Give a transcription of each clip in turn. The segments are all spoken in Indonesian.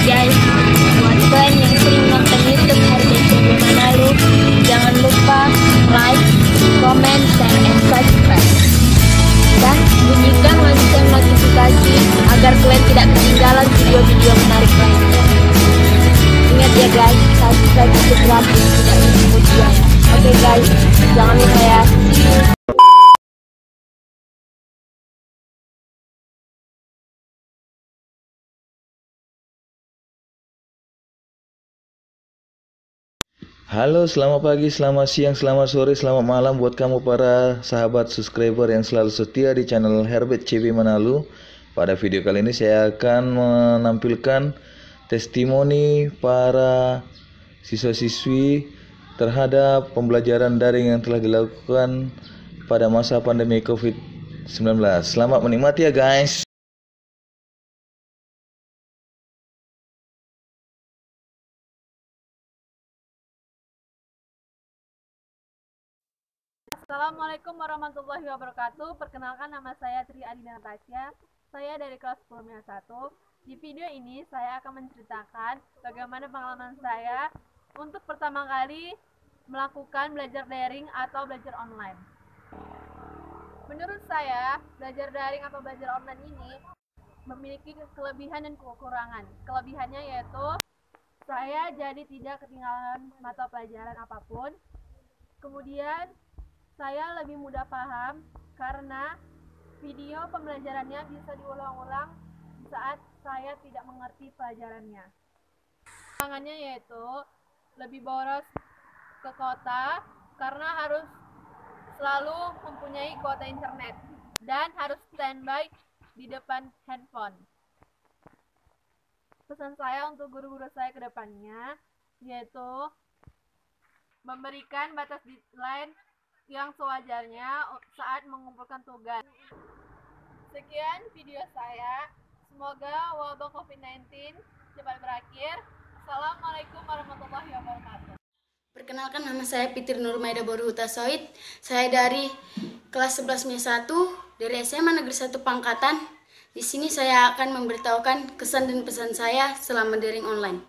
guys, buat kalian yang sering nonton YouTube RBCB Manado, jangan lupa like, comment, share, and subscribe. Dan bunyikan lonceng notifikasi agar kalian tidak ketinggalan video-video menarik lainnya. Ingat ya guys, subscribe itu gratis, tidak dipungut biaya. Oke guys, jangan lupa ya. Halo, selamat pagi, selamat siang, selamat sore, selamat malam buat kamu para sahabat subscriber yang selalu setia di channel Herbert CB Manado. Pada video kali ini saya akan menampilkan testimoni para siswa-siswi terhadap pembelajaran daring yang telah dilakukan pada masa pandemi COVID-19. Selamat menikmati ya guys. Assalamualaikum warahmatullahi wabarakatuh. Perkenalkan, nama saya Tri Adina Natasha. Saya dari kelas 10-1. Di video ini saya akan menceritakan bagaimana pengalaman saya untuk pertama kali melakukan belajar daring atau belajar online. Menurut saya, belajar daring atau belajar online ini memiliki kelebihan dan kekurangan. Kelebihannya yaitu saya jadi tidak ketinggalan mata pelajaran apapun. Kemudian saya lebih mudah paham karena video pembelajarannya bisa diulang-ulang saat saya tidak mengerti pelajarannya. Kekurangannya yaitu lebih boros ke kota karena harus selalu mempunyai kuota internet dan harus standby di depan handphone. Pesan saya untuk guru-guru saya ke depannya yaitu memberikan batas deadline yang sewajarnya saat mengumpulkan tugas. Sekian video saya. Semoga wabah COVID-19 cepat berakhir. Assalamualaikum warahmatullahi wabarakatuh. Perkenalkan, nama saya Fitri Nurmaida Borhuta Soid. Saya dari kelas 11-1 dari SMA Negeri 1 Pangkatan. Di sini saya akan memberitahukan kesan dan pesan saya selama daring online.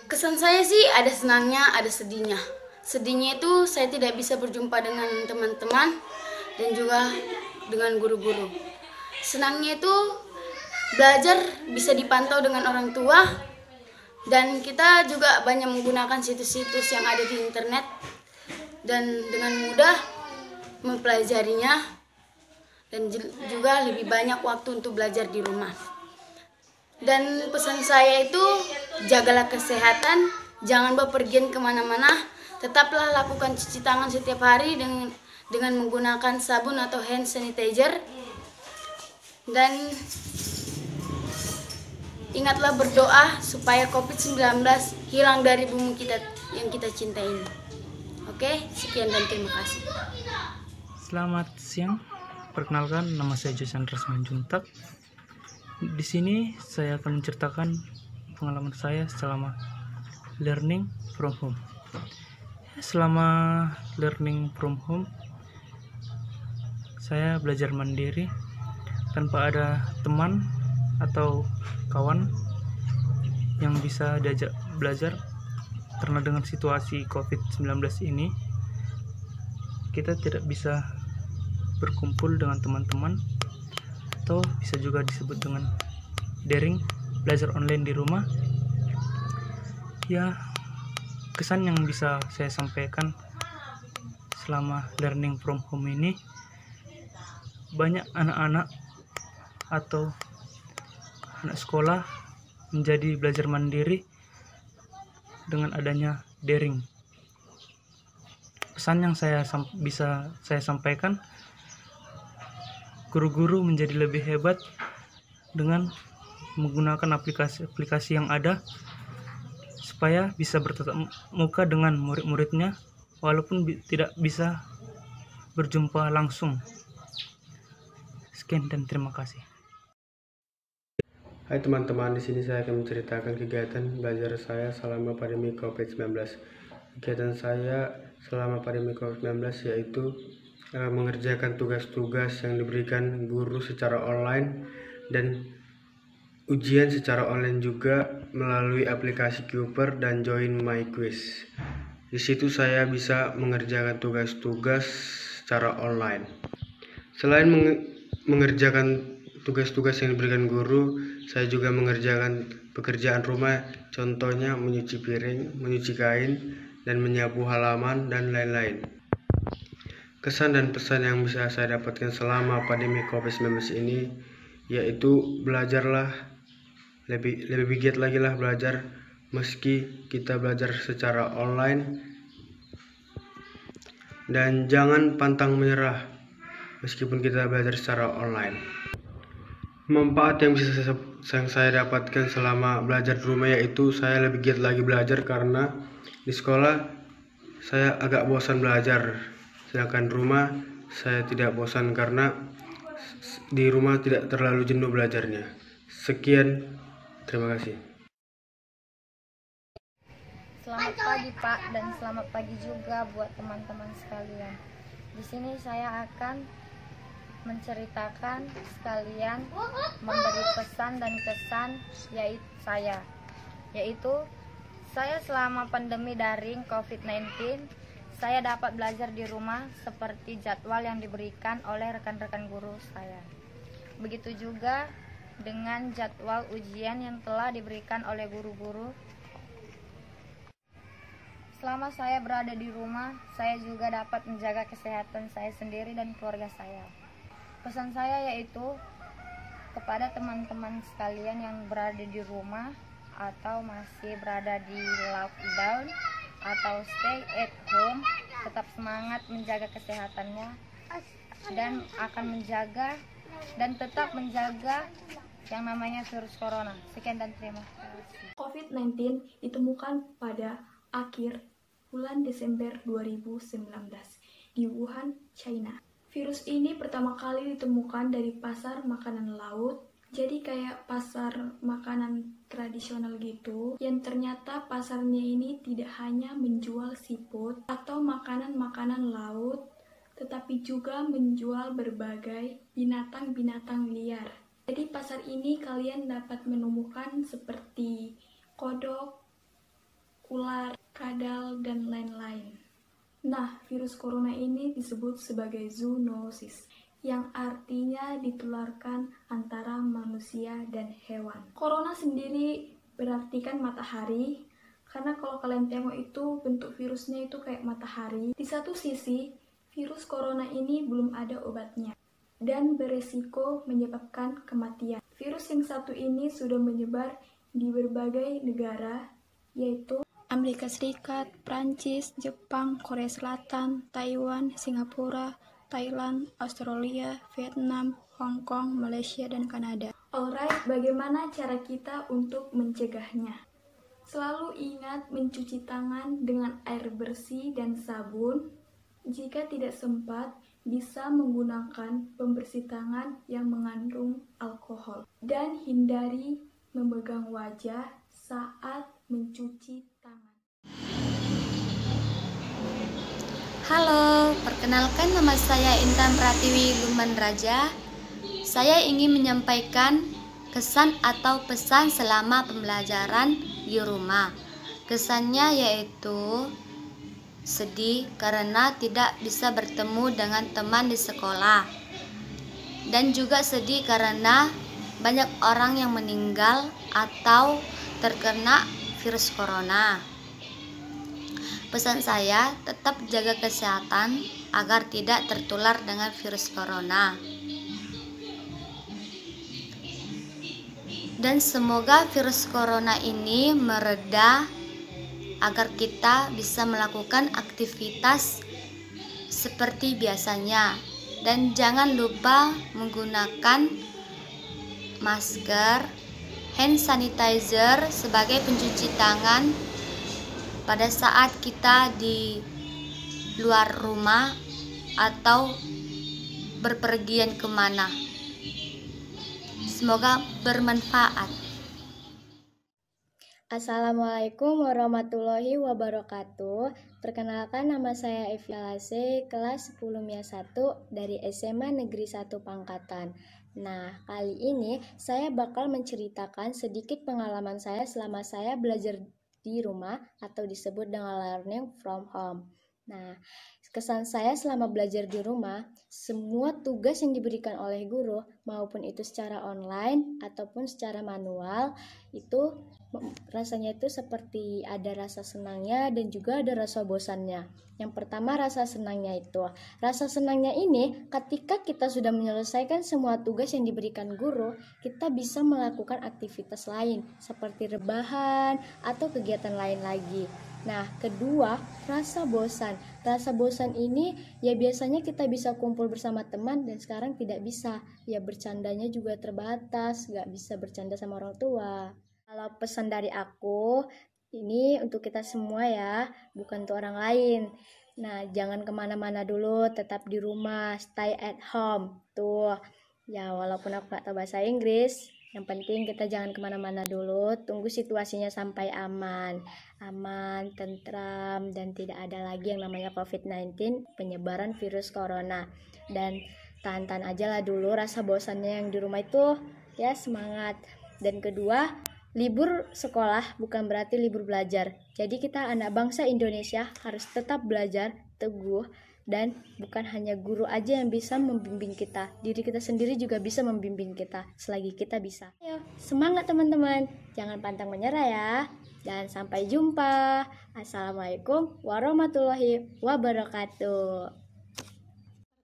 Kesan saya sih ada senangnya, ada sedihnya. Sedihnya itu saya tidak bisa berjumpa dengan teman-teman dan juga dengan guru-guru. Senangnya itu belajar bisa dipantau dengan orang tua dan kita juga banyak menggunakan situs-situs yang ada di internet dan dengan mudah mempelajarinya dan juga lebih banyak waktu untuk belajar di rumah. Dan pesan saya itu jagalah kesehatan, jangan bepergian kemana-mana. Tetaplah lakukan cuci tangan setiap hari dengan menggunakan sabun atau hand sanitizer. Dan ingatlah berdoa supaya COVID-19 hilang dari bumi kita yang kita cintai ini. Oke, sekian dan terima kasih. Selamat siang. Perkenalkan, nama saya Jason Rasman Juntak. Di sini saya akan menceritakan pengalaman saya selama learning from home. Selama learning from home, saya belajar mandiri tanpa ada teman atau kawan yang bisa diajak belajar. Karena dengan situasi COVID-19 ini, kita tidak bisa berkumpul dengan teman-teman, atau bisa juga disebut dengan daring, belajar online di rumah. Ya, kesan yang bisa saya sampaikan selama learning from home ini, banyak anak-anak atau anak sekolah menjadi belajar mandiri dengan adanya daring. Pesan yang bisa saya sampaikan, guru-guru menjadi lebih hebat dengan menggunakan aplikasi-aplikasi yang ada supaya bisa bertatap muka dengan murid-muridnya walaupun tidak bisa berjumpa langsung. Sekian dan terima kasih. Hai teman-teman, di sini saya akan menceritakan kegiatan belajar saya selama pandemi COVID-19. Kegiatan saya selama pandemi COVID-19 yaitu mengerjakan tugas-tugas yang diberikan guru secara online dan ujian secara online juga melalui aplikasi Kuper dan Join My Quiz. Di situ saya bisa mengerjakan tugas-tugas secara online. Selain mengerjakan tugas-tugas yang diberikan guru, saya juga mengerjakan pekerjaan rumah, contohnya menyuci piring, menyuci kain, dan menyapu halaman, dan lain-lain. Kesan dan pesan yang bisa saya dapatkan selama pandemi COVID-19 ini, yaitu belajarlah, lebih giat lagi lah belajar, meski kita belajar secara online, dan jangan pantang menyerah meskipun kita belajar secara online. Manfaat yang saya dapatkan selama belajar di rumah yaitu saya lebih giat lagi belajar, karena di sekolah saya agak bosan belajar, sedangkan di rumah saya tidak bosan karena di rumah tidak terlalu jenuh belajarnya. Sekian, terima kasih. Selamat pagi Pak, dan selamat pagi juga buat teman-teman sekalian. Di sini saya akan menceritakan sekalian memberi pesan dan kesan yaitu saya selama pandemi daring COVID-19 saya dapat belajar di rumah seperti jadwal yang diberikan oleh rekan-rekan guru saya. Begitu juga dengan jadwal ujian yang telah diberikan oleh guru-guru. Selama saya berada di rumah, saya juga dapat menjaga kesehatan saya sendiri dan keluarga saya. Pesan saya yaitu kepada teman-teman sekalian yang berada di rumah atau masih berada di lockdown atau stay at home, tetap semangat menjaga kesehatannya dan akan menjaga dan tetap menjaga yang namanya virus corona. Sekian dan terima kasih. COVID-19 ditemukan pada akhir bulan Desember 2019 di Wuhan, China. Virus ini pertama kali ditemukan dari pasar makanan laut, jadi kayak pasar makanan tradisional gitu, yang ternyata pasarnya ini tidak hanya menjual seafood atau makanan-makanan laut, tetapi juga menjual berbagai binatang-binatang liar. Jadi pasar ini kalian dapat menemukan seperti kodok, ular, kadal, dan lain-lain. Nah, virus corona ini disebut sebagai zoonosis, yang artinya ditularkan antara manusia dan hewan. Corona sendiri berarti kan matahari, karena kalau kalian tengok itu bentuk virusnya itu kayak matahari. Di satu sisi, virus corona ini belum ada obatnya dan beresiko menyebabkan kematian. Virus yang satu ini sudah menyebar di berbagai negara, yaitu Amerika Serikat, Prancis, Jepang, Korea Selatan, Taiwan, Singapura, Thailand, Australia, Vietnam, Hong Kong, Malaysia, dan Kanada. Alright, bagaimana cara kita untuk mencegahnya? Selalu ingat mencuci tangan dengan air bersih dan sabun. Jika tidak sempat, bisa menggunakan pembersih tangan yang mengandung alkohol. Dan hindari memegang wajah saat mencuci tangan. Halo, perkenalkan nama saya Intan Pratiwi Lumban Raja. Saya ingin menyampaikan kesan atau pesan selama pembelajaran di rumah. Kesannya yaitu sedih karena tidak bisa bertemu dengan teman di sekolah. Dan juga sedih karena banyak orang yang meninggal atau terkena virus corona. Pesan saya, tetap jaga kesehatan agar tidak tertular dengan virus corona. Dan semoga virus corona ini mereda agar kita bisa melakukan aktivitas seperti biasanya. Dan jangan lupa menggunakan masker, hand sanitizer sebagai pencuci tangan pada saat kita di luar rumah atau berpergian kemana. Semoga bermanfaat. Assalamualaikum warahmatullahi wabarakatuh. Perkenalkan, nama saya Evi Alase, kelas 10 MIA 1 dari SMA Negeri 1 Pangkatan. Nah, kali ini saya bakal menceritakan sedikit pengalaman saya selama saya belajar di rumah atau disebut dengan learning from home. Nah, kesan saya selama belajar di rumah, semua tugas yang diberikan oleh guru, maupun itu secara online ataupun secara manual, itu rasanya itu seperti ada rasa senangnya dan juga ada rasa bosannya. Yang pertama, rasa senangnya itu. Rasa senangnya ini ketika kita sudah menyelesaikan semua tugas yang diberikan guru, kita bisa melakukan aktivitas lain seperti rebahan atau kegiatan lain lagi. Nah, kedua, rasa bosan. Rasa bosan ini ya biasanya kita bisa kumpul bersama teman dan sekarang tidak bisa. Ya bercandanya juga terbatas, gak bisa bercanda sama orang tua. Kalau pesan dari aku, ini untuk kita semua ya, bukan untuk orang lain. Nah, jangan kemana-mana dulu, tetap di rumah, stay at home. Tuh, ya walaupun aku gak tahu bahasa Inggris, yang penting kita jangan kemana-mana dulu, tunggu situasinya sampai aman, tentram, dan tidak ada lagi yang namanya COVID-19, penyebaran virus corona. Dan tahan-tahan aja lah dulu rasa bosannya yang di rumah itu, ya semangat. Dan kedua, libur sekolah bukan berarti libur belajar. Jadi kita anak bangsa Indonesia harus tetap belajar teguh, dan bukan hanya guru aja yang bisa membimbing kita, diri kita sendiri juga bisa membimbing kita selagi kita bisa. Ayo, semangat teman-teman, jangan pantang menyerah ya. Dan sampai jumpa. Assalamualaikum warahmatullahi wabarakatuh.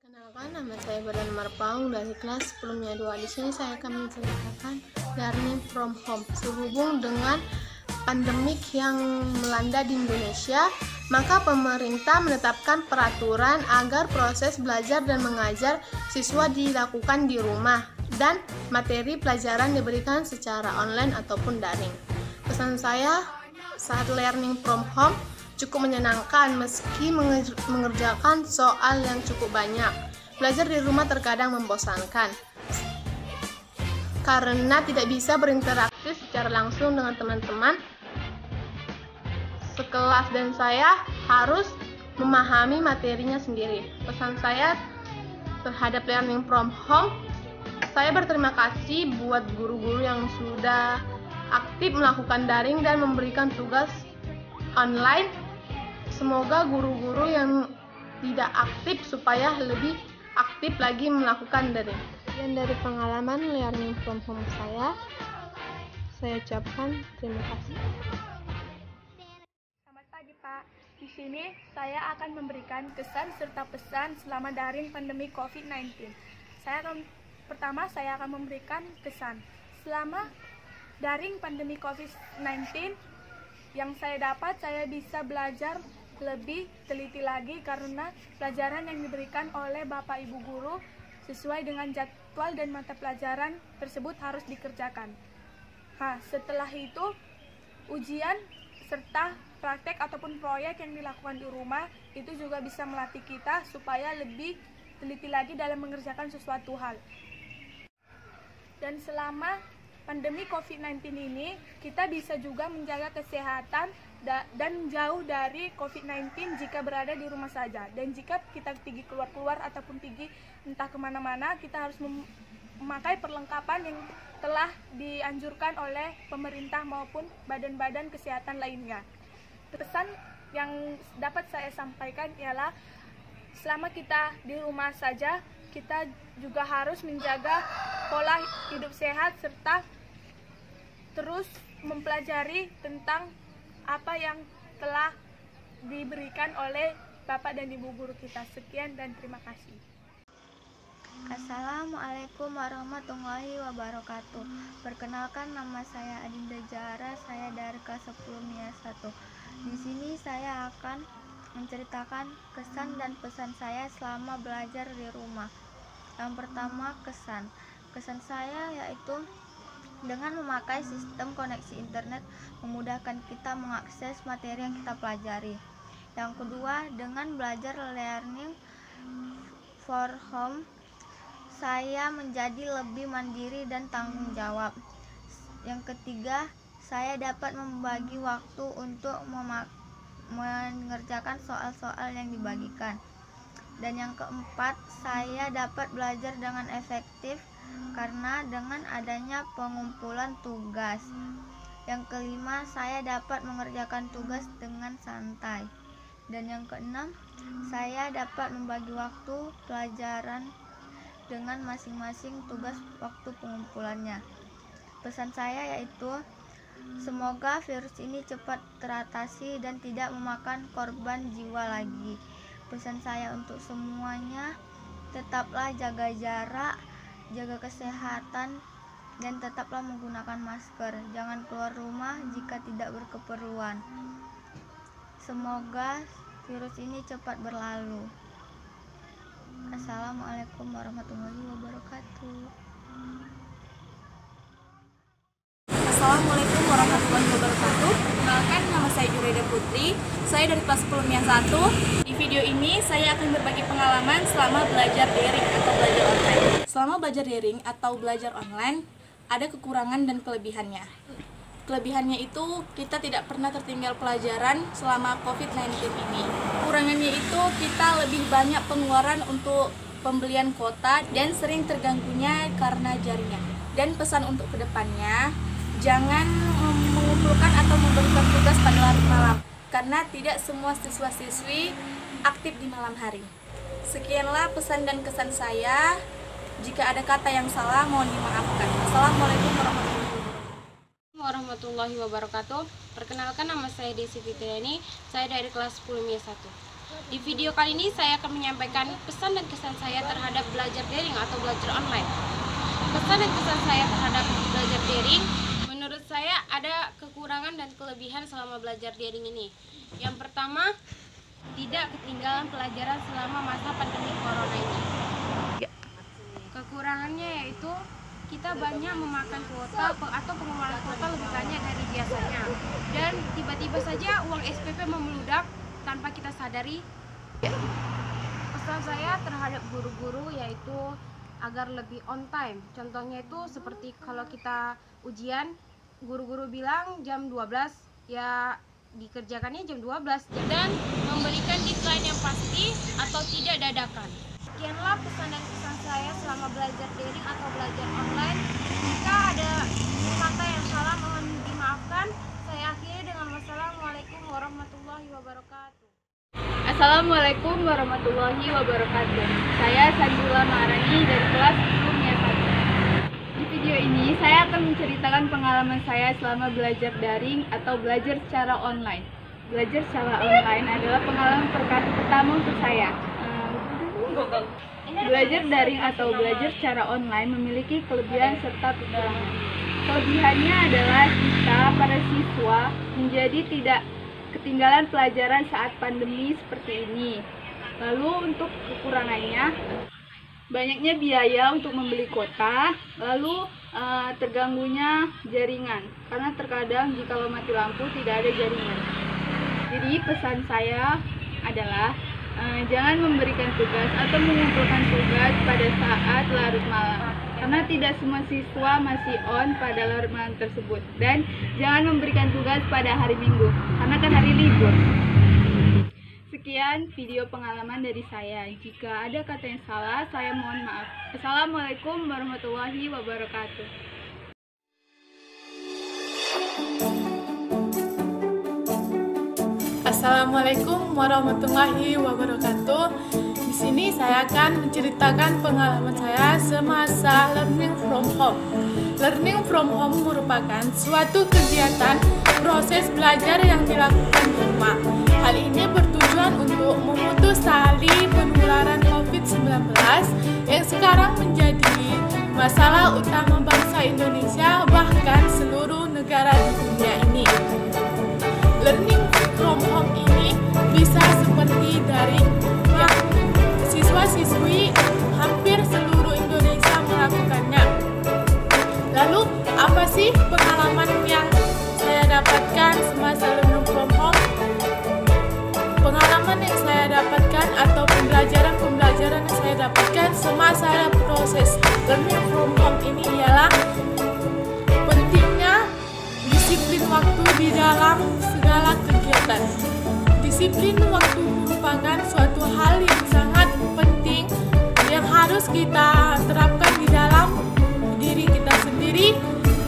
Perkenalkan, nama saya Badan Marpaung dari kelas 10-2. Di sini saya akan menceritakan learning from home. Sehubung dengan pandemik yang melanda di Indonesia, maka pemerintah menetapkan peraturan agar proses belajar dan mengajar siswa dilakukan di rumah dan materi pelajaran diberikan secara online ataupun daring. Pesan saya saat learning from home cukup menyenangkan meski mengerjakan soal yang cukup banyak. Belajar di rumah terkadang membosankan karena tidak bisa berinteraksi secara langsung dengan teman-teman sekelas dan saya harus memahami materinya sendiri. Pesan saya terhadap learning from home, saya berterima kasih buat guru-guru yang sudah aktif melakukan daring dan memberikan tugas online. Semoga guru-guru yang tidak aktif supaya lebih aktif lagi melakukan daring. Dan dari pengalaman learning from home saya ucapkan terima kasih. Pagi Pak, di sini saya akan memberikan kesan serta pesan selama daring pandemi COVID-19. Pertama saya akan memberikan kesan selama daring pandemi COVID-19 yang saya dapat, saya bisa belajar lebih teliti lagi karena pelajaran yang diberikan oleh Bapak Ibu Guru sesuai dengan jadwal dan mata pelajaran tersebut harus dikerjakan. Setelah itu ujian serta praktek ataupun proyek yang dilakukan di rumah itu juga bisa melatih kita supaya lebih teliti lagi dalam mengerjakan sesuatu hal. Dan selama pandemi COVID-19 ini kita bisa juga menjaga kesehatan dan jauh dari COVID-19 jika berada di rumah saja. Dan jika kita pergi keluar-keluar ataupun pergi entah kemana-mana, kita harus memakai perlengkapan yang telah dianjurkan oleh pemerintah maupun badan-badan kesehatan lainnya. Pesan yang dapat saya sampaikan ialah selama kita di rumah saja, kita juga harus menjaga pola hidup sehat serta terus mempelajari tentang apa yang telah diberikan oleh Bapak dan Ibu guru kita. Sekian dan terima kasih. Assalamualaikum warahmatullahi wabarakatuh. Perkenalkan, nama saya Adinda Zahra, saya dari kelas 10-1. Di sini saya akan menceritakan kesan dan pesan saya selama belajar di rumah. Yang pertama, kesan saya yaitu dengan memakai sistem koneksi internet memudahkan kita mengakses materi yang kita pelajari. Yang kedua, dengan belajar learning for home, saya menjadi lebih mandiri dan tanggung jawab. Yang ketiga, saya dapat membagi waktu untuk mengerjakan soal-soal yang dibagikan. Dan yang keempat, saya dapat belajar dengan efektif karena dengan adanya pengumpulan tugas. Yang kelima, saya dapat mengerjakan tugas dengan santai. Dan yang keenam, saya dapat membagi waktu pelajaran dengan masing-masing tugas waktu pengumpulannya. Pesan saya yaitu, semoga virus ini cepat teratasi dan tidak memakan korban jiwa lagi. Pesan saya untuk semuanya, tetaplah jaga jarak, jaga kesehatan, dan tetaplah menggunakan masker. Jangan keluar rumah jika tidak berkeperluan. Semoga virus ini cepat berlalu. Assalamualaikum warahmatullahi wabarakatuh. Assalamualaikum warahmatullahi wabarakatuh. Perkenalkan, nama saya Jureda Putri. Saya dari kelas 10 MIA 1. Di video ini saya akan berbagi pengalaman selama belajar daring atau belajar online. Selama belajar daring atau belajar online, ada kekurangan dan kelebihannya. Kelebihannya itu kita tidak pernah tertinggal pelajaran selama COVID-19 ini. Kekurangannya itu kita lebih banyak pengeluaran untuk pembelian kuota dan sering terganggunya karena jaringan. Dan pesan untuk kedepannya, jangan mengumpulkan atau memberikan tugas pada larut malam, karena tidak semua siswa-siswi aktif di malam hari. Sekianlah pesan dan kesan saya. Jika ada kata yang salah, mohon dimaafkan. Assalamualaikum warahmatullahi wabarakatuh. Perkenalkan, nama saya Desi Fitriani. Saya dari kelas 10 MIA 1. Di video kali ini saya akan menyampaikan pesan dan kesan saya terhadap belajar daring atau belajar online. Pesan dan kesan saya terhadap belajar daring, menurut saya ada kekurangan dan kelebihan selama belajar daring ini. Yang pertama, tidak ketinggalan pelajaran selama masa pandemi corona ini. Kekurangannya yaitu kita banyak memakan kuota atau pengeluaran kuota lebih banyak dari biasanya, dan tiba-tiba saja uang SPP memeludak tanpa kita sadari. Pesan saya terhadap guru-guru yaitu agar lebih on time. Contohnya itu seperti kalau kita ujian, guru-guru bilang jam 12, ya dikerjakannya jam 12, dan memberikan deadline yang pasti atau tidak dadakan. Sekianlah pesan dan kesan saya selama belajar daring atau belajar online. Jika ada kata yang salah, mohon dimaafkan. Saya akhiri dengan wassalamualaikum warahmatullahi wabarakatuh. Assalamualaikum warahmatullahi wabarakatuh. Saya Sanjula Marani dari kelas 10 MIA 1. Di video ini saya akan menceritakan pengalaman saya selama belajar daring atau belajar secara online. Belajar secara online adalah pengalaman pertama untuk saya. Belajar daring atau belajar secara online memiliki kelebihan serta kekurangan. Kelebihannya adalah kita, para siswa, menjadi tidak ketinggalan pelajaran saat pandemi seperti ini. Lalu untuk kekurangannya, banyaknya biaya untuk membeli kuota, lalu terganggunya jaringan, karena terkadang jika mati lampu tidak ada jaringan. Jadi pesan saya adalah jangan memberikan tugas atau mengumpulkan tugas pada saat larut malam, karena tidak semua siswa masih on pada larut malam tersebut. Dan jangan memberikan tugas pada hari Minggu, karena kan hari libur. Sekian video pengalaman dari saya. Jika ada kata yang salah, saya mohon maaf. Assalamualaikum warahmatullahi wabarakatuh. Assalamualaikum warahmatullahi wabarakatuh. Di sini saya akan menceritakan pengalaman saya semasa learning from home. Learning from home merupakan suatu kegiatan proses belajar yang dilakukan di rumah. Hal ini bertujuan untuk memutus tali penularan COVID-19 yang sekarang menjadi masalah utama bangsa Indonesia, bahkan seluruh negara di dunia ini. Learning from home ini bisa seperti daring yang siswa-siswi hampir seluruh Indonesia melakukannya. Lalu apa sih pengalaman yang saya dapatkan semasa learning from home? Pengalaman yang saya dapatkan atau pembelajaran yang saya dapatkan semasa proses learning from home ini ialah pentingnya disiplin waktu di dalam segala kegiatan. Disiplin waktu merupakan suatu hal yang sangat penting yang harus kita terapkan di dalam diri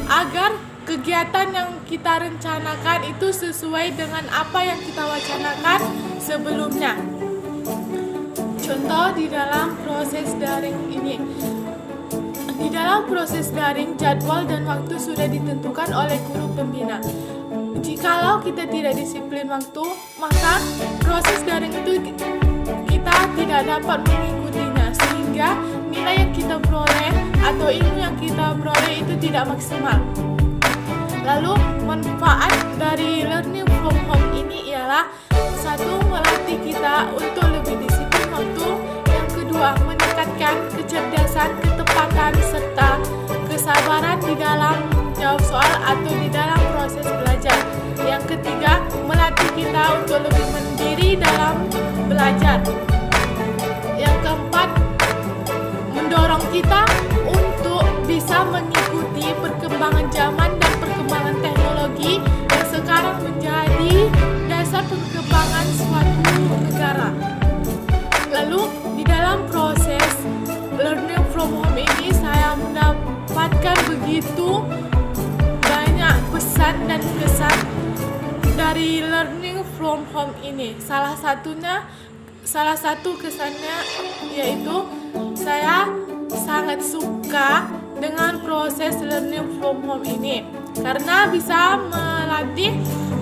agar kegiatan yang kita rencanakan itu sesuai dengan apa yang kita wacanakan sebelumnya. Contoh di dalam proses daring ini. Di dalam proses daring, jadwal dan waktu sudah ditentukan oleh guru pembina. Jikalau kita tidak disiplin waktu, maka proses daring itu kita tidak dapat mengikutinya, sehingga nilai yang kita peroleh atau ilmu yang kita peroleh itu tidak maksimal. Lalu manfaat dari learning from home ini ialah satu, melatih kita untuk lebih disiplin waktu. Yang kedua, meningkatkan kecerdasan, ketepatan, serta kesabaran di dalam jawab soal atau di dalam proses belajar. Yang ketiga, melatih kita untuk lebih mandiri dalam belajar. Yang keempat, mendorong kita untuk bisa mengikuti perkembangan zaman dan perkembangan teknologi yang sekarang menjadi dasar perkembangan suatu negara. Lalu di dalam proses learning from home ini saya mendapatkan begitu banyak pesan dan kesan dari learning from home ini. Salah satu kesannya yaitu saya sangat suka dengan proses learning from home ini karena bisa melatih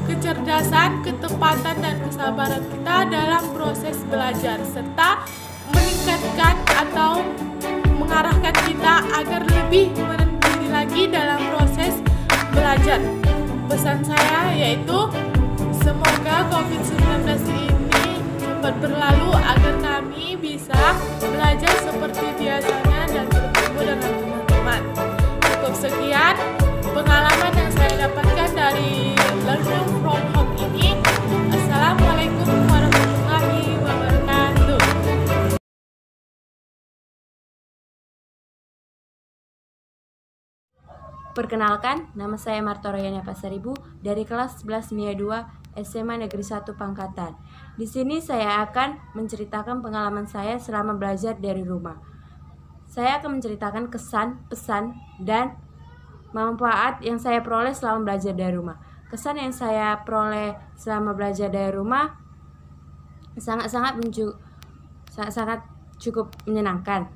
kecerdasan, ketepatan, dan kesabaran kita dalam proses belajar serta meningkatkan atau mengarahkan kita agar lebih mandiri lagi dalam proses belajar. Pesan saya yaitu semoga COVID-19 ini cepat berlalu agar kami bisa belajar seperti biasanya dan bertemu dengan teman-teman. Cukup sekian pengalaman yang saya dapatkan dari learning from home ini. Assalamualaikum warahmatullahi wabarakatuh. Perkenalkan, nama saya Marta Royana Pasaribu dari kelas 11 MIA 2 SMA Negeri 1 Pangkatan. Di sini saya akan menceritakan pengalaman saya selama belajar dari rumah. Saya akan menceritakan kesan, pesan, dan manfaat yang saya peroleh selama belajar dari rumah. Kesan yang saya peroleh selama belajar dari rumah sangat cukup menyenangkan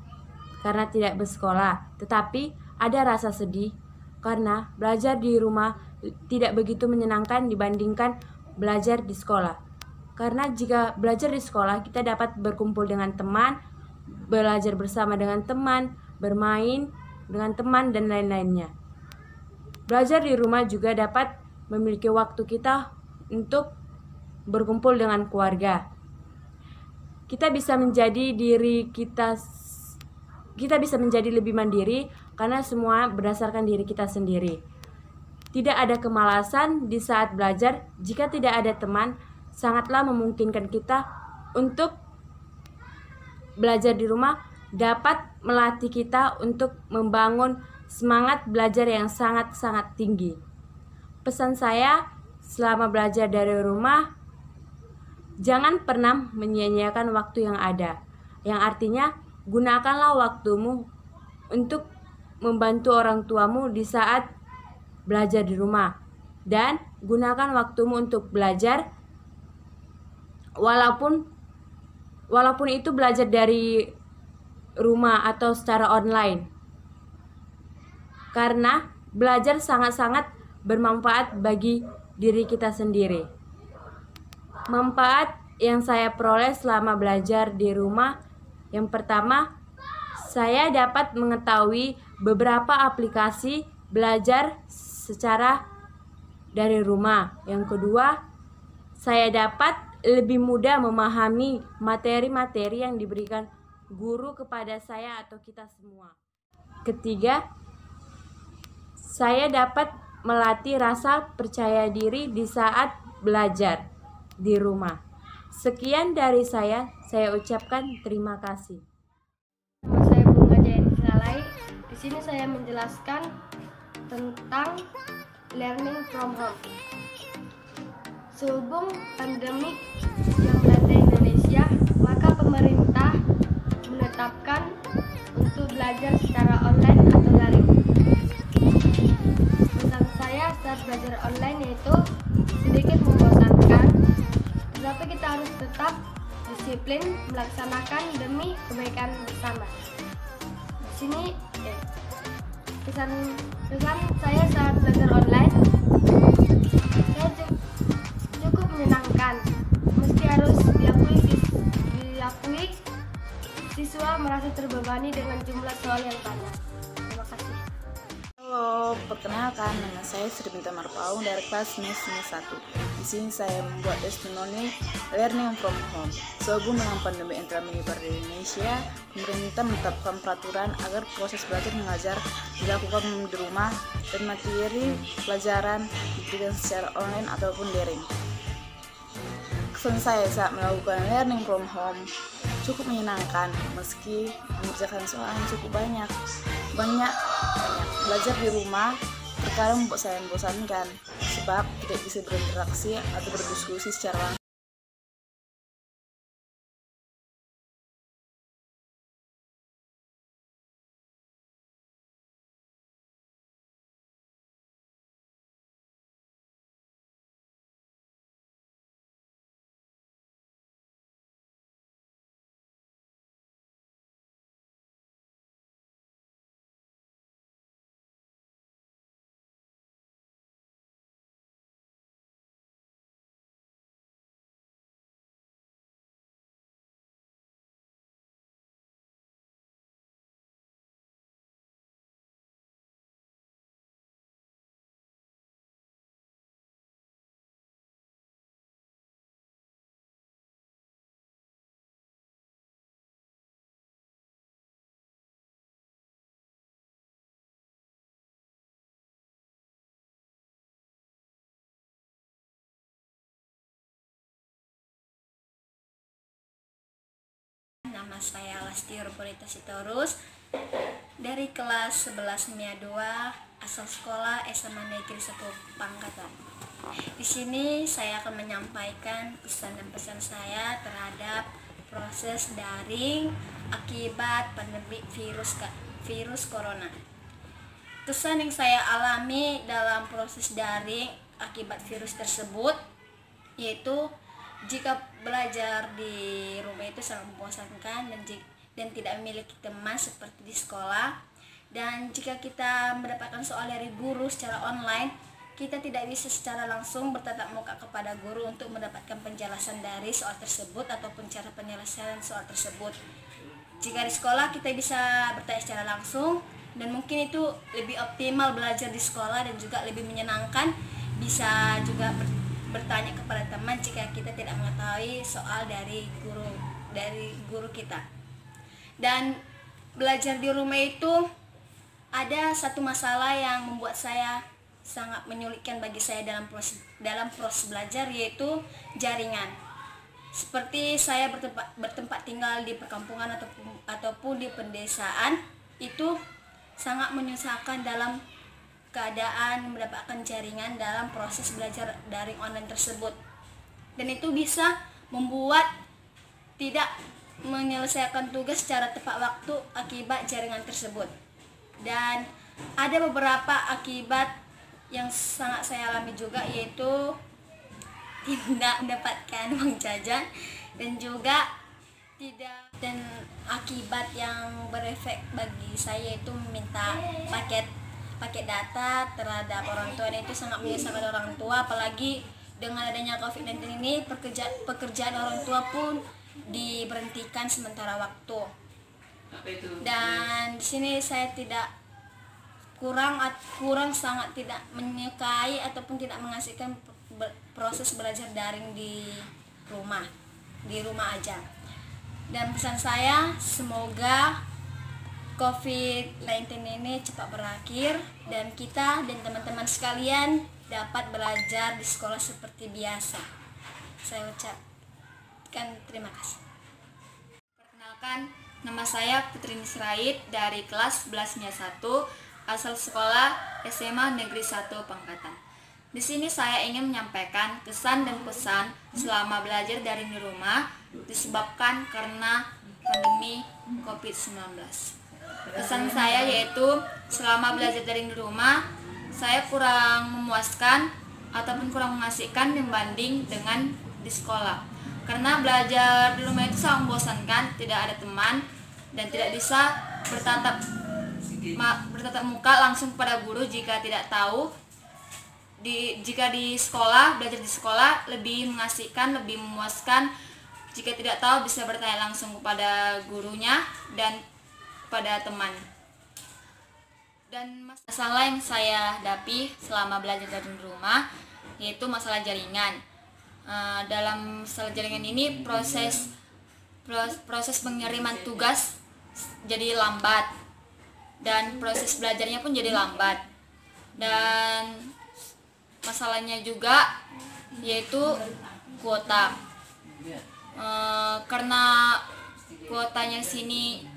karena tidak bersekolah. Tetapi ada rasa sedih karena belajar di rumah tidak begitu menyenangkan dibandingkan belajar di sekolah. Karena jika belajar di sekolah kita dapat berkumpul dengan teman, belajar bersama dengan teman, bermain dengan teman, dan lain-lainnya. Belajar di rumah juga dapat memiliki waktu kita untuk berkumpul dengan keluarga. Kita bisa menjadi lebih mandiri karena semua berdasarkan diri kita sendiri. Tidak ada kemalasan di saat belajar. Jika tidak ada teman, sangatlah memungkinkan kita untuk belajar di rumah dapat melatih kita untuk membangun semangat belajar yang sangat-sangat tinggi. Pesan saya selama belajar dari rumah, jangan pernah menyia-nyiakan waktu yang ada. Yang artinya, gunakanlah waktumu untuk membantu orang tuamu di saat belajar di rumah. Dan gunakan waktumu untuk belajar walaupun itu belajar dari rumah atau secara online. Karena belajar sangat-sangat bermanfaat bagi diri kita sendiri. Manfaat yang saya peroleh selama belajar di rumah, yang pertama, saya dapat mengetahui beberapa aplikasi belajar secara dari rumah. Yang kedua, saya dapat lebih mudah memahami materi-materi yang diberikan guru kepada saya atau kita semua. Ketiga, saya dapat melatih rasa percaya diri di saat belajar di rumah. Sekian dari saya ucapkan terima kasih. Nama saya Bunga Jayanti Salai. Di sini saya menjelaskan tentang learning from home. Sehubung pandemik yang melanda Indonesia, maka pemerintah menetapkan untuk belajar secara online atau daring. online yaitu sedikit membosankan, tetapi kita harus tetap disiplin melaksanakan demi kebaikan bersama. Di sini pesan saya saat belajar online, saya cukup menyenangkan, meski harus diakui siswa merasa terbebani dengan jumlah soal yang banyak. Terima kasih. Halo, perkenalkan, nama saya Sri Binta Marpaung dari kelas MES 1. Di sini saya membuat testimoni learning from home. Sehubung dengan pandemi yang telah menyebar di Indonesia, pemerintah menetapkan peraturan agar proses belajar mengajar dilakukan di rumah dan materi pelajaran diberikan secara online ataupun daring. Kesan saya saat melakukan learning from home cukup menyenangkan, meski mengerjakan soal yang cukup banyak. Belajar di rumah terkadang membuat saya membosankan, sebab tidak bisa berinteraksi atau berdiskusi secara langsung. Nama saya Lasti Ropolita Sitorus dari kelas 11 MIA 2 asal sekolah SMA Negeri 1 Pangkatan. Di sini saya akan menyampaikan pesan dan pesan saya terhadap proses daring akibat pandemi virus corona. Kesan yang saya alami dalam proses daring akibat virus tersebut yaitu jika belajar di rumah itu sangat membosankan dan tidak memiliki teman seperti di sekolah, dan jika kita mendapatkan soal dari guru secara online, kita tidak bisa secara langsung bertatap muka kepada guru untuk mendapatkan penjelasan dari soal tersebut ataupun cara penyelesaian soal tersebut. Jika di sekolah kita bisa bertanya secara langsung, dan mungkin itu lebih optimal belajar di sekolah dan juga lebih menyenangkan. Bisa juga bertanya kepada teman jika kita tidak mengetahui soal dari guru kita. Dan belajar di rumah itu ada satu masalah yang membuat saya sangat menyulitkan bagi saya dalam proses belajar, yaitu jaringan. Seperti saya bertempat tinggal di perkampungan ataupun di pedesaan, itu sangat menyusahkan dalam keadaan mendapatkan jaringan dalam proses belajar daring online tersebut, dan itu bisa membuat tidak menyelesaikan tugas secara tepat waktu akibat jaringan tersebut. Dan ada beberapa akibat yang sangat saya alami juga, yaitu tidak mendapatkan uang jajan dan akibat yang berefek bagi saya itu meminta paket data terhadap orang tua, dan itu sangat menyusahkan orang tua, apalagi dengan adanya COVID-19 ini pekerjaan orang tua pun diberhentikan sementara waktu. Dan di sini saya sangat tidak menyukai ataupun tidak mengasihkan proses belajar daring di rumah aja. Dan pesan saya, semoga COVID-19 ini cepat berakhir dan kita dan teman-teman sekalian dapat belajar di sekolah seperti biasa. Saya ucapkan terima kasih. Perkenalkan, nama saya Putri Nisraid dari kelas 11 MIA 1 asal sekolah SMA Negeri 1 Pangkatan. Di sini saya ingin menyampaikan kesan dan pesan selama belajar daring di rumah disebabkan karena pandemi COVID-19. Kesan saya yaitu selama belajar daring di rumah, saya kurang memuaskan ataupun kurang mengasihkan dibanding dengan di sekolah. Karena belajar di rumah itu sangat membosankan, tidak ada teman dan tidak bisa bertatap muka langsung kepada guru jika tidak tahu. Jika di sekolah, belajar di sekolah lebih mengasihkan, lebih memuaskan. Jika tidak tahu bisa bertanya langsung kepada gurunya dan pada teman. Dan masalah yang saya hadapi selama belajar dari rumah yaitu masalah jaringan. Dalam masalah jaringan ini proses pengiriman tugas jadi lambat dan proses belajarnya pun jadi lambat. Dan masalahnya juga yaitu kuota. Karena kuotanya sini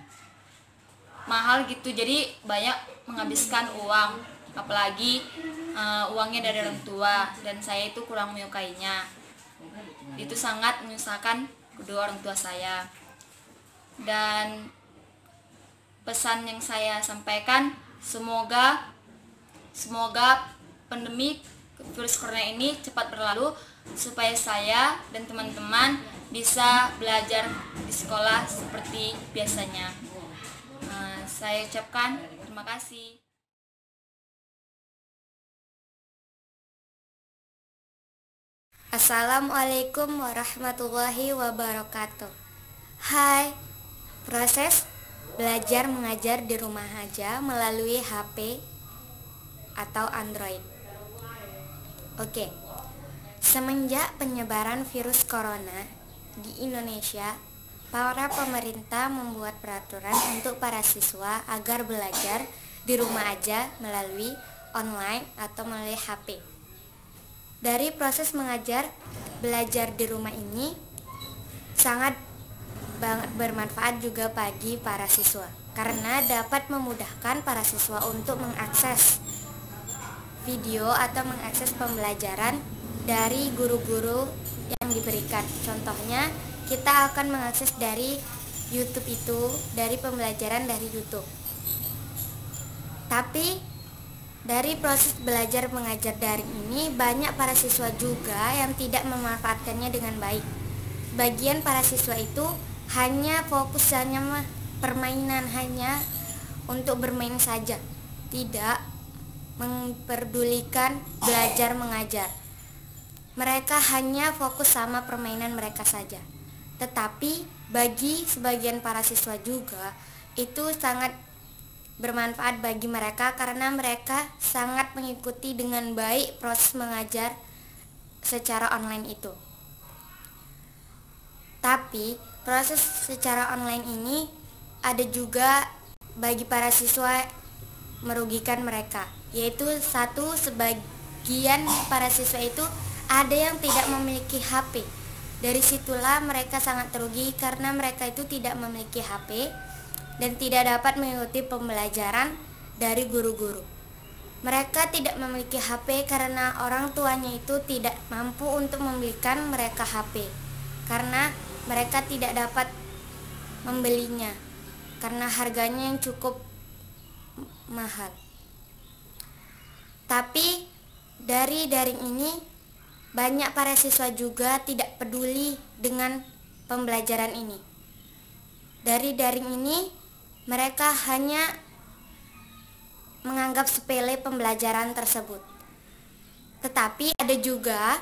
mahal gitu, jadi banyak menghabiskan uang, apalagi uangnya dari orang tua, dan saya itu kurang menyukainya. Itu sangat menyusahkan kedua orang tua saya. Dan pesan yang saya sampaikan, semoga pandemi virus corona ini cepat berlalu supaya saya dan teman-teman bisa belajar di sekolah seperti biasanya. Saya ucapkan terima kasih. Assalamualaikum warahmatullahi wabarakatuh. Hai, proses belajar mengajar di rumah aja melalui HP atau Android. Oke, semenjak penyebaran virus corona di Indonesia, para pemerintah membuat peraturan untuk para siswa agar belajar di rumah aja melalui online atau melalui HP. Dari proses mengajar belajar di rumah ini sangat bermanfaat juga bagi para siswa karena dapat memudahkan para siswa untuk mengakses video atau mengakses pembelajaran dari guru-guru yang diberikan. Contohnya, kita akan mengakses dari YouTube itu, dari pembelajaran dari YouTube. Tapi dari proses belajar mengajar daring ini banyak para siswa juga yang tidak memanfaatkannya dengan baik. Sebagian para siswa itu hanya fokus permainan, hanya untuk bermain saja, tidak memperdulikan belajar mengajar. Mereka hanya fokus sama permainan mereka saja. Tetapi bagi sebagian para siswa juga itu sangat bermanfaat bagi mereka karena mereka sangat mengikuti dengan baik proses mengajar secara online itu. Tapi proses secara online ini ada juga bagi para siswa merugikan mereka, yaitu satu, sebagian para siswa itu ada yang tidak memiliki HP. Dari situlah mereka sangat rugi karena mereka itu tidak memiliki HP dan tidak dapat mengikuti pembelajaran dari guru-guru. Mereka tidak memiliki HP karena orang tuanya itu tidak mampu untuk membelikan mereka HP, karena mereka tidak dapat membelinya karena harganya yang cukup mahal. Tapi dari daring ini banyak para siswa juga tidak peduli dengan pembelajaran ini. Dari daring ini mereka hanya menganggap sepele pembelajaran tersebut. Tetapi ada juga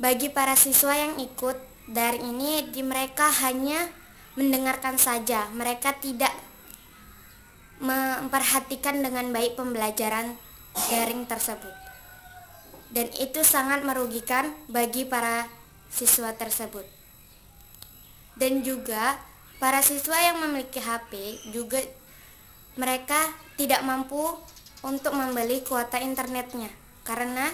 bagi para siswa yang ikut daring ini, mereka hanya mendengarkan saja. Mereka tidak memperhatikan dengan baik pembelajaran daring tersebut. Dan itu sangat merugikan bagi para siswa tersebut. Dan juga para siswa yang memiliki HP juga mereka tidak mampu untuk membeli kuota internetnya karena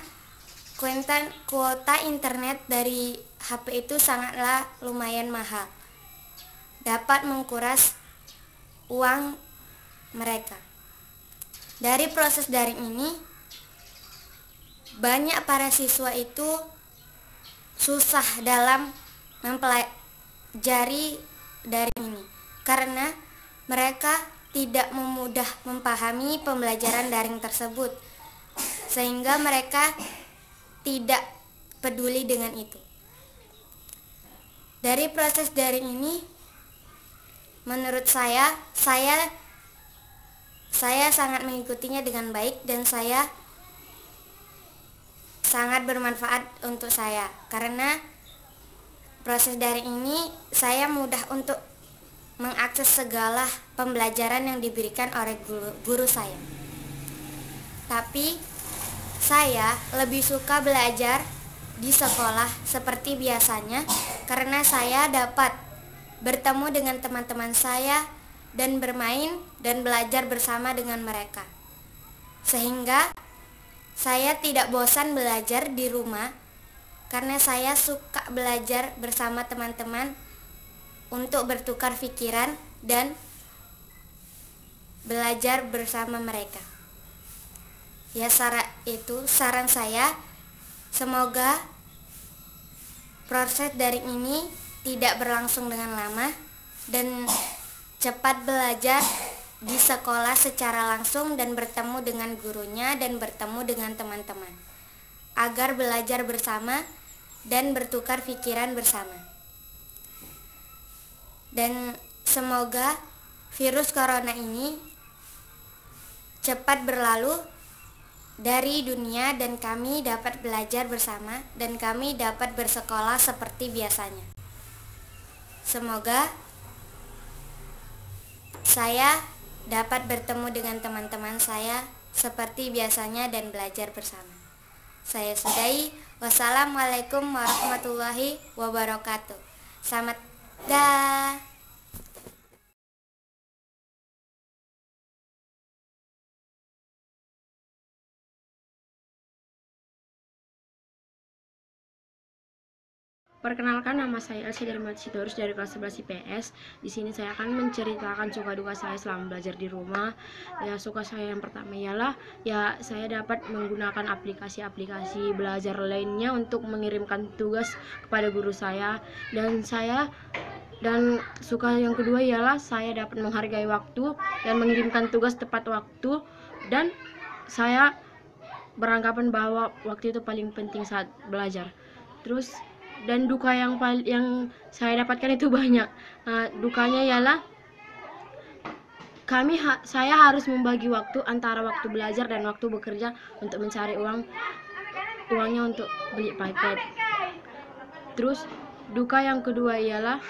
kuota internet dari HP itu sangatlah lumayan mahal, dapat menguras uang mereka. Dari proses daring ini banyak para siswa itu susah dalam mempelajari daring ini karena mereka tidak mudah memahami pembelajaran daring tersebut, sehingga mereka tidak peduli dengan itu. Dari proses daring ini, menurut saya sangat mengikutinya dengan baik dan saya sangat bermanfaat untuk saya. Karena proses daring ini saya mudah untuk mengakses segala pembelajaran yang diberikan oleh guru saya. Tapi saya lebih suka belajar di sekolah seperti biasanya karena saya dapat bertemu dengan teman-teman saya dan bermain dan belajar bersama dengan mereka. Sehingga saya tidak bosan belajar di rumah karena saya suka belajar bersama teman-teman untuk bertukar pikiran dan belajar bersama mereka. Ya, saran saya, semoga proses daring ini tidak berlangsung dengan lama dan cepat belajar di sekolah secara langsung dan bertemu dengan gurunya dan bertemu dengan teman-teman agar belajar bersama dan bertukar pikiran bersama. Dan semoga virus corona ini cepat berlalu dari dunia dan kami dapat belajar bersama dan kami dapat bersekolah seperti biasanya. Semoga saya dapat bertemu dengan teman-teman saya seperti biasanya dan belajar bersama. Saya sudahi. Wassalamualaikum warahmatullahi wabarakatuh. Selamat dah. Perkenalkan, nama saya Elsa dari Sitorus dari kelas 11 IPS. Di sini saya akan menceritakan suka duka saya selama belajar di rumah. Ya, suka saya yang pertama ialah ya saya dapat menggunakan aplikasi-aplikasi belajar lainnya untuk mengirimkan tugas kepada guru saya dan suka yang kedua ialah saya dapat menghargai waktu dan mengirimkan tugas tepat waktu dan saya beranggapan bahwa waktu itu paling penting saat belajar. Terus dan duka yang saya dapatkan itu banyak. Dukanya ialah saya harus membagi waktu antara waktu belajar dan waktu bekerja untuk mencari uangnya untuk beli paket. Terus duka yang kedua ialah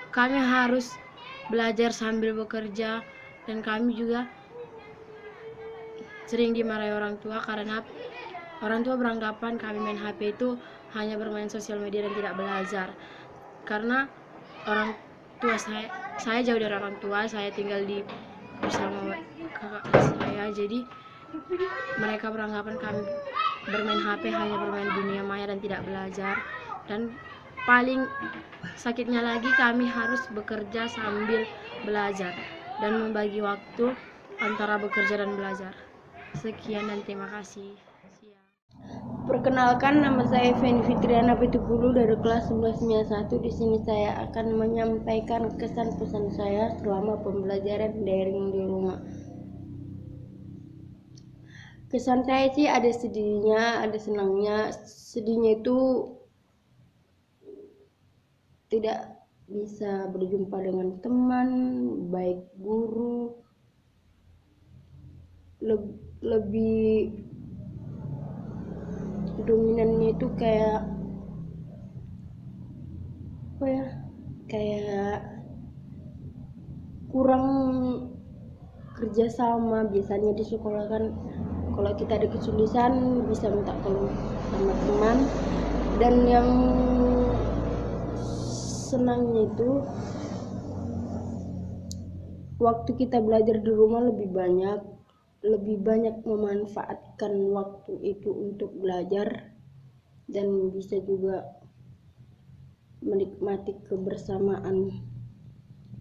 kami harus belajar sambil bekerja dan kami juga sering dimarahi orang tua karena orang tua beranggapan kami main HP itu hanya bermain sosial media dan tidak belajar. Karena orang tua saya jauh dari orang tua, saya tinggal bersama kakak saya, jadi mereka beranggapan kami bermain HP hanya bermain dunia maya dan tidak belajar. Dan paling sakitnya lagi kami harus bekerja sambil belajar dan membagi waktu antara bekerja dan belajar. Sekian dan terima kasih. Perkenalkan, nama saya Feni Fitriana Pitupulu dari kelas 11 1. Di sini saya akan menyampaikan kesan pesan saya selama pembelajaran daring di rumah. Kesan saya sih ada sedihnya, ada senangnya. Sedihnya itu tidak bisa berjumpa dengan teman, baik guru, lebih dominannya itu kayak kurang kerjasama. Biasanya di sekolah kan kalau kita ada kesulitan bisa minta tolong sama teman. Dan yang senangnya itu waktu kita belajar di rumah lebih banyak memanfaatkan waktu itu untuk belajar dan bisa juga menikmati kebersamaan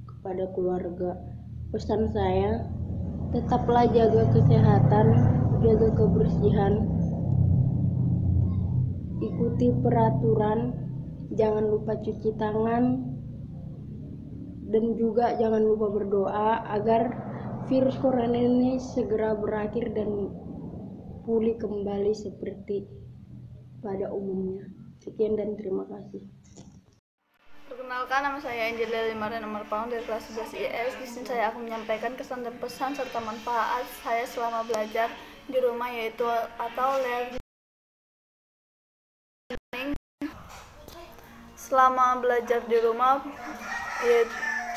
kepada keluarga. Pesan saya, tetaplah jaga kesehatan, jaga kebersihan, ikuti peraturan, jangan lupa cuci tangan, dan juga jangan lupa berdoa agar virus corona ini segera berakhir dan pulih kembali seperti pada umumnya. Sekian dan terima kasih. Perkenalkan, nama saya Angelia Limariana Marpaung dari kelas 11 IS. Di sini saya akan menyampaikan kesan dan pesan serta manfaat saya selama belajar di rumah, yaitu atau learning. Selama belajar di rumah,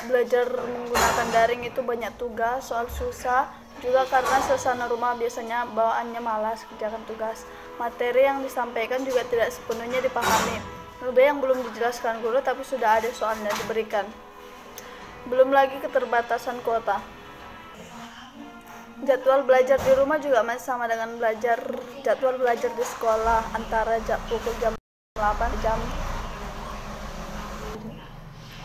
belajar menggunakan daring itu banyak tugas, soal susah, juga karena suasana rumah biasanya bawaannya malas kerjakan tugas. Materi yang disampaikan juga tidak sepenuhnya dipahami. Ada yang belum dijelaskan guru tapi sudah ada soalnya diberikan. Belum lagi keterbatasan kuota. Jadwal belajar di rumah juga masih sama dengan jadwal belajar di sekolah, antara pukul jam 8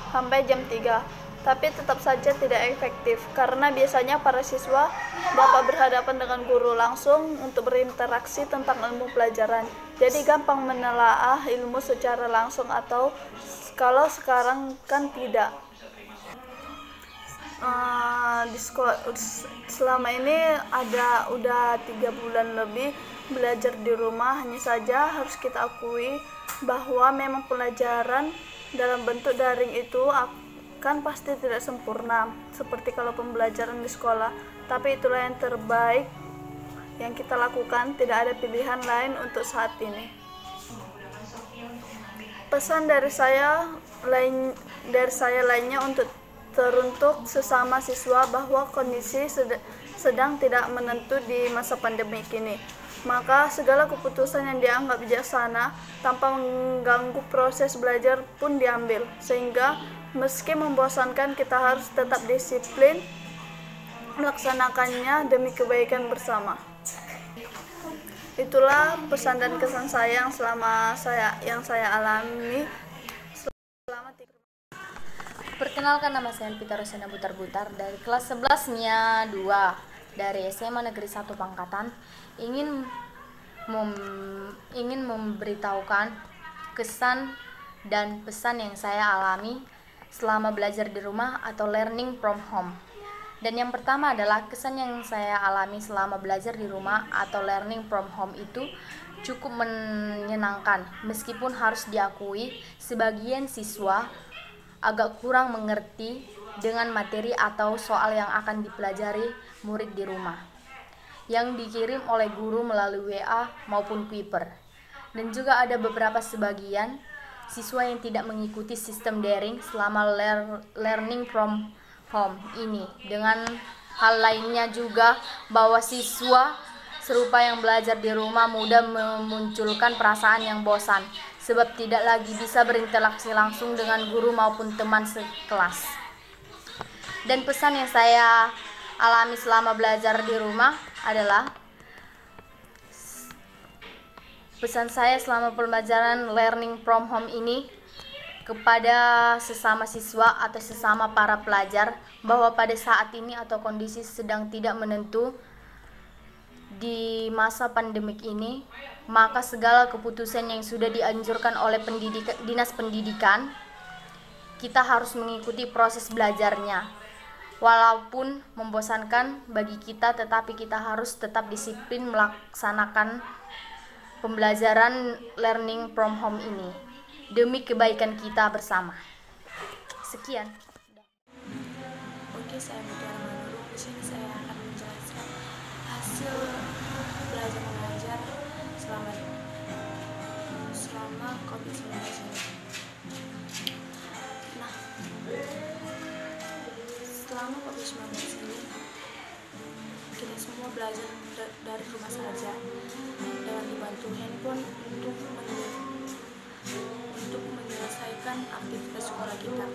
sampai jam 3. Tapi tetap saja tidak efektif karena biasanya para siswa dapat berhadapan dengan guru langsung untuk berinteraksi tentang ilmu pelajaran. Jadi gampang menelaah ilmu secara langsung, atau kalau sekarang kan tidak. Di sekolah selama ini udah 3 bulan lebih belajar di rumah. Hanya saja harus kita akui bahwa memang pelajaran dalam bentuk daring itu kan pasti tidak sempurna seperti kalau pembelajaran di sekolah, tapi itulah yang terbaik yang kita lakukan, tidak ada pilihan lain untuk saat ini. Pesan dari saya lainnya untuk teruntuk sesama siswa bahwa kondisi sedang tidak menentu di masa pandemi ini. Maka segala keputusan yang dianggap bijaksana tanpa mengganggu proses belajar pun diambil, sehingga meski membosankan kita harus tetap disiplin melaksanakannya demi kebaikan bersama. Itulah pesan dan kesan saya yang saya alami selama 3 bulan. Perkenalkan, nama saya Pita Rosena Butar-Butar dari kelas 11-nya 2 dari SMA Negeri 1 Pangkatan. Ingin memberitahukan kesan dan pesan yang saya alami selama belajar di rumah atau learning from home. Dan yang pertama adalah kesan yang saya alami selama belajar di rumah atau learning from home itu cukup menyenangkan, meskipun harus diakui sebagian siswa agak kurang mengerti dengan materi atau soal yang akan dipelajari murid di rumah yang dikirim oleh guru melalui WA maupun Kuiper. Dan juga ada beberapa sebagian siswa yang tidak mengikuti sistem daring selama learning from home ini. Dengan hal lainnya juga bahwa siswa serupa yang belajar di rumah mudah memunculkan perasaan yang bosan sebab tidak lagi bisa berinteraksi langsung dengan guru maupun teman sekelas. Dan pesan yang saya alami selama belajar di rumah adalah pesan saya selama pembelajaran learning from home ini kepada sesama siswa atau sesama para pelajar, bahwa pada saat ini atau kondisi sedang tidak menentu di masa pandemik ini, maka segala keputusan yang sudah dianjurkan oleh Dinas Pendidikan, kita harus mengikuti proses belajarnya. Walaupun membosankan bagi kita, tetapi kita harus tetap disiplin melaksanakan pembelajaran learning from home ini demi kebaikan kita bersama. Sekian. Oke, saya Mutiara Manuru. Di sini saya akan menjelaskan hasil belajar mengajar selama COVID-19 ini. Nah, selama COVID-19 ini kita semua belajar dari rumah saja dengan dibantu handphone untuk menyelesaikan aktivitas sekolah kita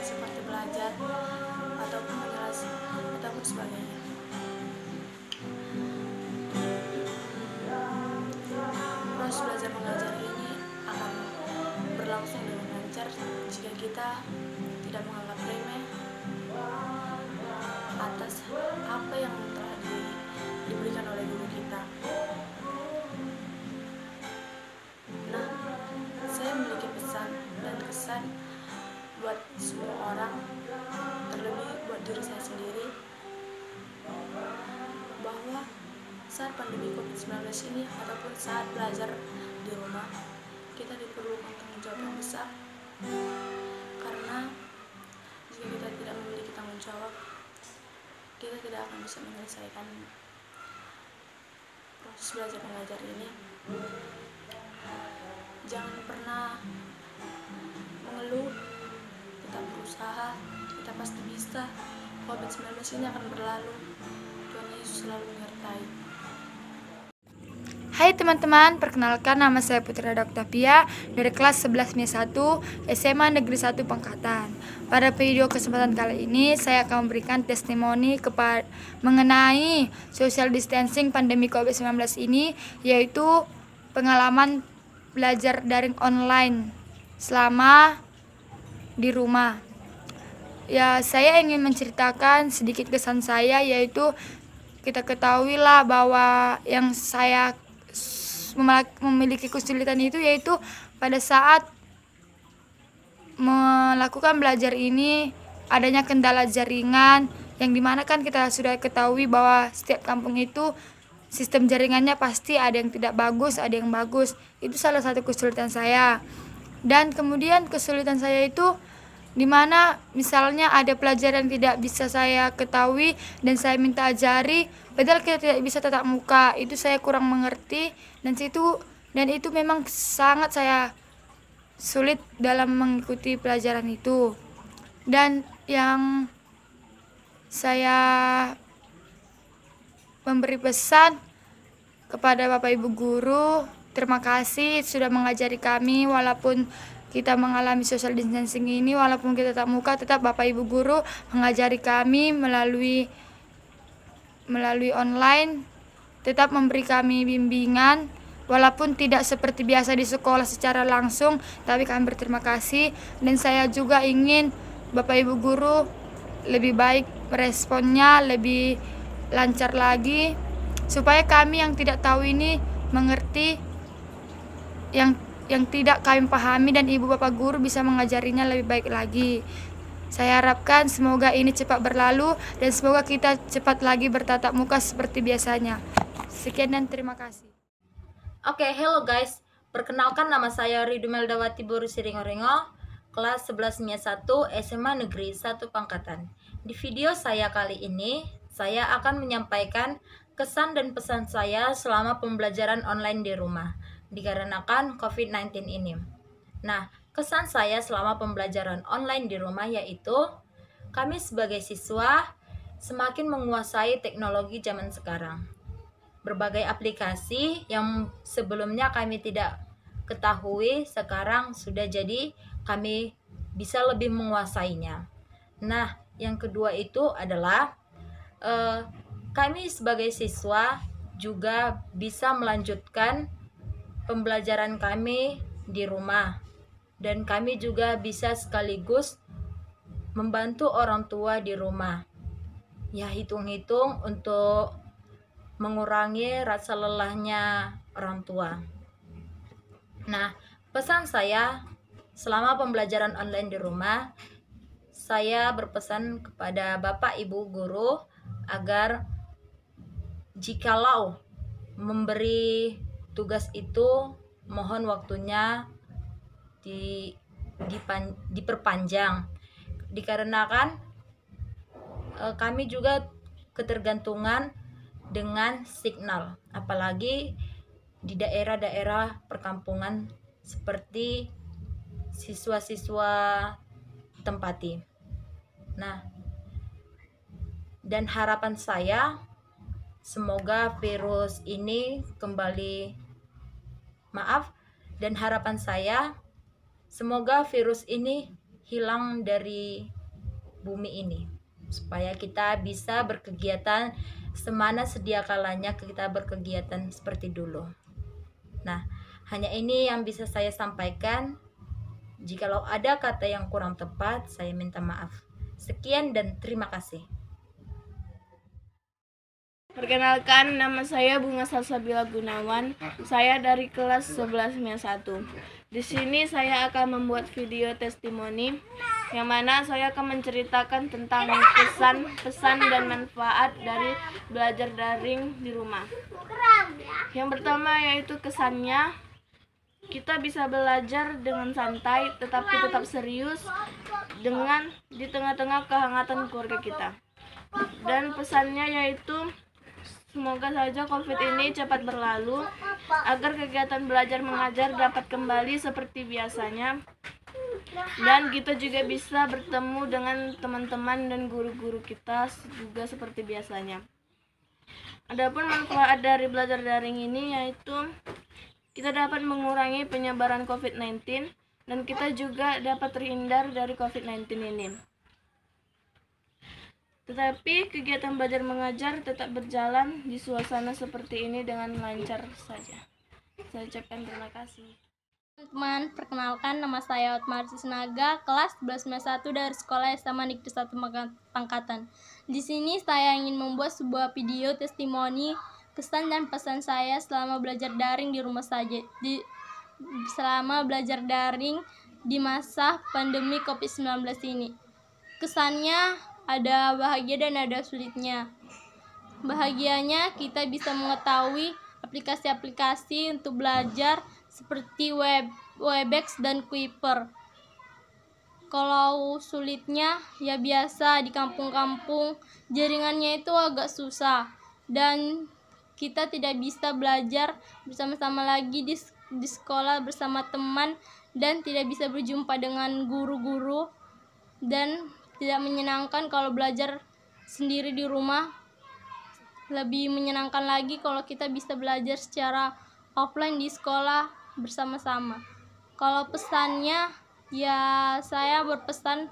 seperti belajar ataupun sebagainya. Proses belajar mengajar ini akan berlangsung dengan lancar jika kita tidak menganggap remeh atas apa yang telah diberikan oleh guru kita. Nah, saya memiliki pesan dan kesan buat semua orang, terlebih buat diri saya sendiri, bahwa saat pandemi COVID-19 ini ataupun saat belajar di rumah, akan bisa menyelesaikan proses belajar mengajar ini. Jangan pernah mengeluh, tetap berusaha, kita pasti bisa. COVID-19 ini akan berlalu. Tuhan Yesus selalu menyertai. Hai teman-teman, perkenalkan nama saya Putri Octavia dari kelas 11 MIA 1 SMA Negeri 1 Pangkatan. Pada video kesempatan kali ini saya akan memberikan testimoni mengenai social distancing pandemi COVID-19 ini, yaitu pengalaman belajar daring online selama di rumah. Ya, saya ingin menceritakan sedikit kesan saya, yaitu kita ketahuilah bahwa yang saya memiliki kesulitan itu yaitu pada saat melakukan belajar ini adanya kendala jaringan, yang dimana kan kita sudah ketahui bahwa setiap kampung itu sistem jaringannya pasti ada yang tidak bagus, ada yang bagus. Itu salah satu kesulitan saya. Dan kemudian kesulitan saya itu dimana misalnya ada pelajaran yang tidak bisa saya ketahui dan saya minta ajari, padahal kita tidak bisa tatap muka. Itu saya kurang mengerti, dan itu memang sangat saya sulit dalam mengikuti pelajaran itu. Dan yang saya memberi pesan kepada Bapak Ibu guru, terima kasih sudah mengajari kami. Walaupun kita mengalami social distancing ini, walaupun kita tatap muka, tetap Bapak Ibu guru mengajari kami melalui online, tetap memberi kami bimbingan, walaupun tidak seperti biasa di sekolah secara langsung, tapi kami berterima kasih. Dan saya juga ingin Bapak Ibu guru lebih baik meresponnya, lebih lancar lagi, supaya kami yang tidak tahu ini mengerti, yang tidak kami pahami, dan Ibu Bapak guru bisa mengajarinya lebih baik lagi. Saya harapkan semoga ini cepat berlalu dan semoga kita cepat lagi bertatap muka seperti biasanya. Sekian dan terima kasih. Oke, hello guys. Perkenalkan, nama saya Ridu Meldawati Boru Siringorengo, kelas 11 MIA 1 SMA Negeri 1 Pangkatan. Di video saya kali ini, saya akan menyampaikan kesan dan pesan saya selama pembelajaran online di rumah dikarenakan COVID-19 ini. Nah, kesan saya selama pembelajaran online di rumah yaitu kami sebagai siswa semakin menguasai teknologi zaman sekarang. Berbagai aplikasi yang sebelumnya kami tidak ketahui sekarang sudah jadi kami bisa lebih menguasainya. Nah, yang kedua itu adalah kami sebagai siswa juga bisa melanjutkan pembelajaran kami di rumah, dan kami juga bisa sekaligus membantu orang tua di rumah. Ya, hitung-hitung untuk mengurangi rasa lelahnya orang tua. Nah, pesan saya selama pembelajaran online di rumah, saya berpesan kepada Bapak Ibu guru agar jikalau memberi tugas itu mohon waktunya diperpanjang, dikarenakan kami juga ketergantungan dengan signal, apalagi di daerah-daerah perkampungan seperti siswa-siswa tempati. Nah, dan harapan saya semoga virus ini dan harapan saya semoga virus ini hilang dari bumi ini, supaya kita bisa berkegiatan semana sedia kalanya kita berkegiatan seperti dulu. Nah, hanya ini yang bisa saya sampaikan. Jikalau ada kata yang kurang tepat, saya minta maaf. Sekian dan terima kasih. Perkenalkan, nama saya Bunga Salsabila Gunawan. Saya dari kelas 11 MIA 1. Di sini saya akan membuat video testimoni yang mana saya akan menceritakan tentang pesan dan manfaat dari belajar daring di rumah. Yang pertama yaitu kesannya, kita bisa belajar dengan santai tetapi tetap serius di tengah-tengah kehangatan keluarga kita. Dan pesannya yaitu semoga saja COVID ini cepat berlalu agar kegiatan belajar mengajar dapat kembali seperti biasanya. Dan kita juga bisa bertemu dengan teman-teman dan guru-guru kita juga seperti biasanya. Adapun manfaat dari belajar daring ini yaitu kita dapat mengurangi penyebaran COVID-19 dan kita juga dapat terhindar dari COVID-19 ini. Tetapi kegiatan belajar mengajar tetap berjalan di suasana seperti ini dengan lancar saja. Saya ucapkan terima kasih. Teman-teman, perkenalkan nama saya Otmar Sisnaga, kelas 1191 dari Sekolah SMA Negeri 1 Pangkatan. Di sini saya ingin membuat sebuah video testimoni kesan dan pesan saya selama belajar daring di rumah saja. Selama belajar daring di masa pandemi COVID-19 ini. Kesannya ada bahagia dan ada sulitnya. Bahagianya kita bisa mengetahui aplikasi-aplikasi untuk belajar seperti Webex dan Kuiper. Kalau sulitnya ya biasa di kampung-kampung jaringannya itu agak susah dan kita tidak bisa belajar bersama-sama lagi di sekolah bersama teman dan tidak bisa berjumpa dengan guru-guru dan tidak menyenangkan kalau belajar sendiri di rumah. Lebih menyenangkan lagi kalau kita bisa belajar secara offline di sekolah bersama-sama. Kalau pesannya, ya saya berpesan,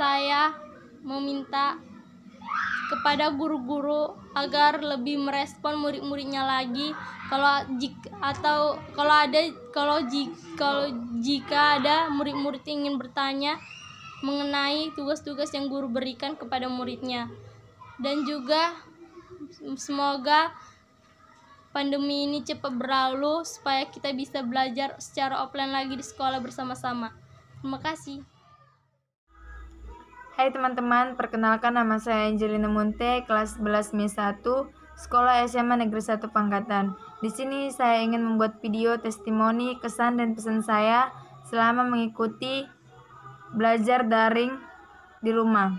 saya meminta kepada guru-guru agar lebih merespon murid-muridnya lagi. Jika ada murid-murid ingin bertanya mengenai tugas-tugas yang guru berikan kepada muridnya. Dan juga semoga pandemi ini cepat berlalu supaya kita bisa belajar secara offline lagi di sekolah bersama-sama. Terima kasih. Hai teman-teman, perkenalkan nama saya Angelina Munte, kelas 11 MIS 1, Sekolah SMA Negeri 1 Pangkatan. Di sini saya ingin membuat video testimoni kesan dan pesan saya selama mengikuti belajar daring di rumah.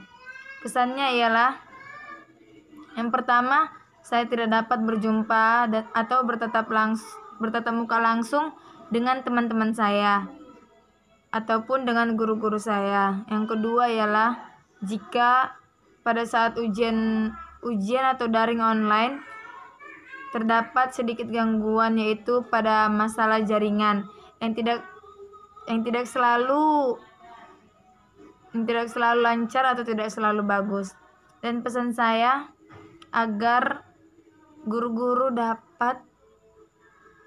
Kesannya ialah yang pertama, saya tidak dapat berjumpa atau bertatap muka langsung dengan teman-teman saya ataupun dengan guru-guru saya. Yang kedua ialah jika pada saat ujian atau daring online terdapat sedikit gangguan yaitu pada masalah jaringan yang tidak selalu lancar atau tidak selalu bagus. Dan pesan saya agar guru-guru dapat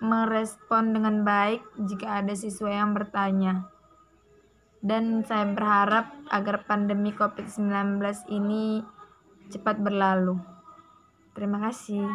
merespon dengan baik jika ada siswa yang bertanya. Dan saya berharap agar pandemi COVID-19 ini cepat berlalu. Terima kasih.